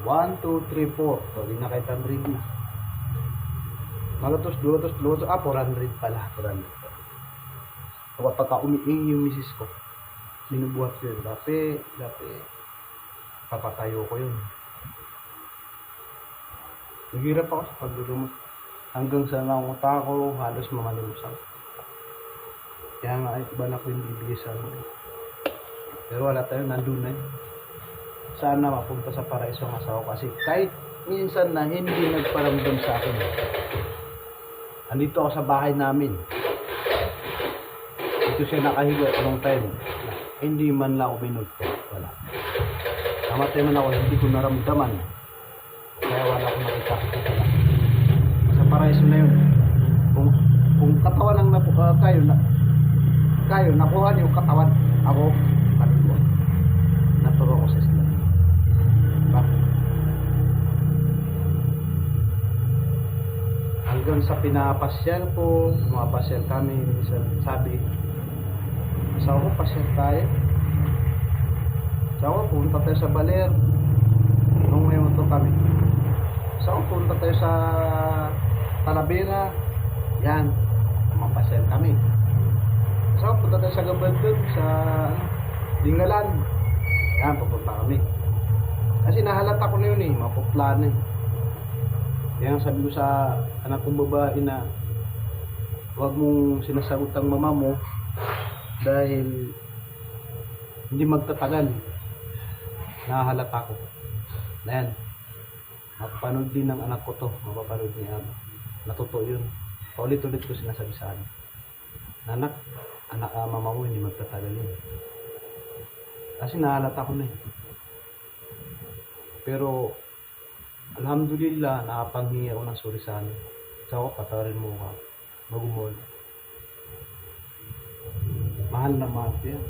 1, 2, 3, 4. So, di na kahit 100 na. Magatos, lutos, lutos. 400 pala. 400 pala. Kapag pagka umiing yung misis ko, binubuhat ko yun. Dati, papatayo ko yun. Naghirap ako sa paglulumot. Hanggang sa nangunguta ko, halos mamalimusan. Kaya nga, iba na ko yung bibigay sa amin. Pero wala tayo, nandun na yun. Sana mapunta sa paraiso ang asawa kasi kahit minsan na hindi nagparamdam sa akin. Andito ako sa bahay namin. Dito siya nakahiga long time. Hindi man lang uminod ko. Wala. Namatay man ako, hindi ko naramdaman. Kaya wala akong nakita. Sa paraiso na yun. Kung katawan lang na kayo, nakuha niyo katawan. Ako, kaliwa. Naturo ko sa Islam. Diba? Hanggang sa pinapasyal ko, mapasyal kami, sabi, asawa ko, pasyal tayo. Asawa ko, punta tayo sa Baler. Nung may moto kami. Asawa ko, punta tayo sa Talavera. Yan, mapasyal kami. Asawa ko, punta tayo sa Gabaldon, sa Dingalan. Yan, pupunta kami. Kasi nahalata ko na yun eh, mapuplan eh. Kaya sabi ko sa anak kong babae na huwag mong sinasagot ang mama mo dahil hindi magtatagal. Nahalata ko. Na yan. Mapapanood din ng anak ko to. Mapapanood niya. Natuto yun. Paulit-ulit ko sinasabi sa anak. Anak, mama mo hindi magtatagal yun. Kasi nahalata ko na eh. Pero alhamdulillah, nakapanghingi ako ng sorry sa akin. So ako, patawarin mo ka. Magumol. Mahal na mahal ko yan.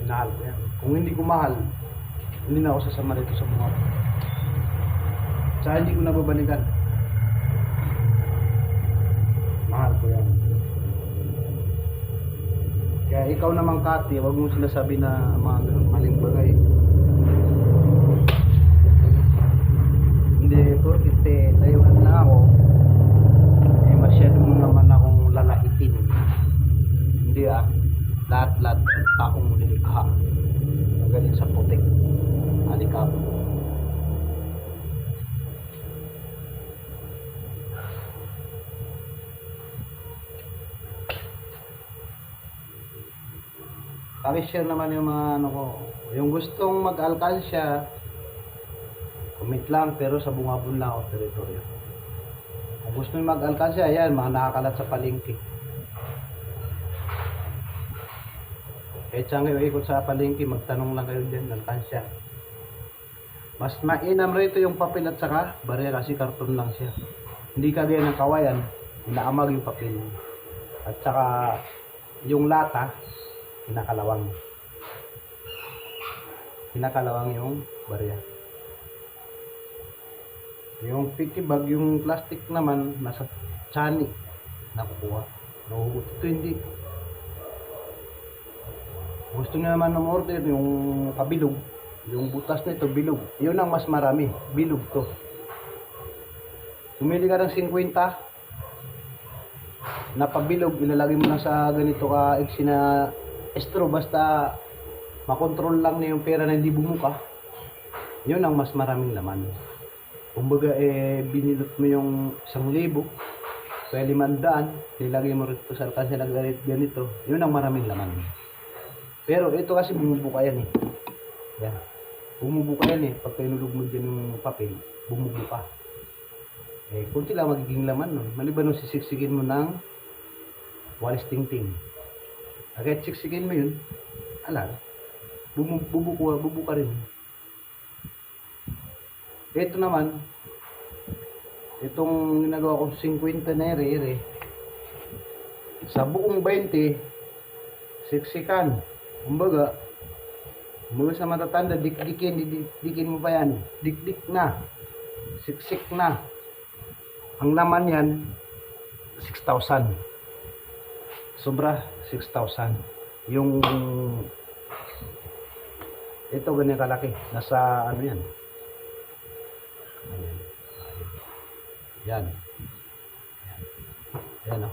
Minahal ko yan. Kung hindi ko mahal, hindi na ako sasama rito sa mga. Tsaka hindi ko nababalikan. Mahal ko yan. Kaya ikaw naman, Kati, huwag mong sinasabi na mga maling bagay. Hindi, porque tayuan na ako, eh masyado mo naman akong lalaitin. Hindi lahat taong nilikha. Magaling sa putik. Alikab. Paki-share naman yung mga ano ko. Yung gustong mag-alkansya, comment lang, pero sa Bungabon lang ako teritoryo. Kung gusto nyo mag-alkansya, yan, mga nakakalat sa palengke. Kahit saan kayo ikot sa palengke, magtanong lang kayo dyan, alkansya. Mas mainam rito yung papel at saka barya kasi karton lang siya. Hindi kagaya ng kawayan, inaamag yung papel. At saka yung lata, kinakalawang. Kinakalawang yung barya. Yung picky bag, yung plastic naman, nasa tsani. Nakukuha. Nahuhugot. Ito hindi. Gusto nyo naman ng order, yung kabilog. Yung butas nito, bilog. Yun ang mas marami. Bilog to. Pumili ka ng 50. Na pabilog, ilalagay mo na sa ganito ka iksi na estro. Basta makontrol lang na yung pera na hindi bumuka. Yun ang mas maraming laman. Kumbaga binilot mo yung 1,000, kaya 500, nilagay mo rito sa alkansya na ganito, yun ang maraming laman. Pero ito kasi bumubuka yan eh. Yan. Bumubuka yan eh. Pag pinulog mo dyan yung papel, bumubuka. Kunti lang magiging laman nun. Maliban nung sisiksikin mo ng walis tingting. Agad siksikin mo yun, bubuka rin. Ito naman, itong ginagawa ko 50 na ere, sa buong 20, siksikan. Kumbaga sa matatanda, dikin mo pa yan. Dikdik na. Siksik na. Ang laman yan, 6,000. Sobra, 6,000. Yung, ito ganyan kalaki. Nasa ano yan. Yan. Yan. Yan o.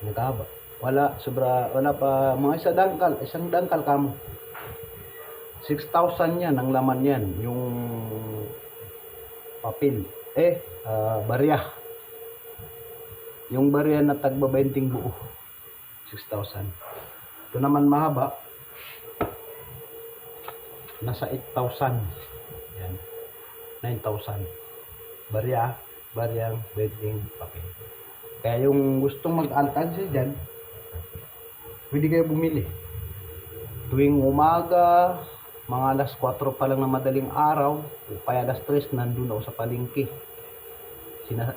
Nagkahaba. Wala pa, mga isang dangkal kamo. 6,000 yan, ang laman yan. Yung papel. Barya. Yung barya na tagba 20 buo. 6,000. Ito naman mahaba. Nasa 8,000. Yan. 9,000. Baryang 20 papel. Kaya yung gustong mag-alkansi dyan, pwede kayo bumili. Tuwing umaga, mga alas 4 pa lang na madaling araw, o kaya alas 3, nandun ako sa palengke.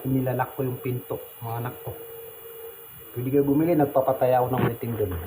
Nilalak ko yung pinto, mga anak ko. Pwede kayo bumili, nagpapataya ako ng meeting doon.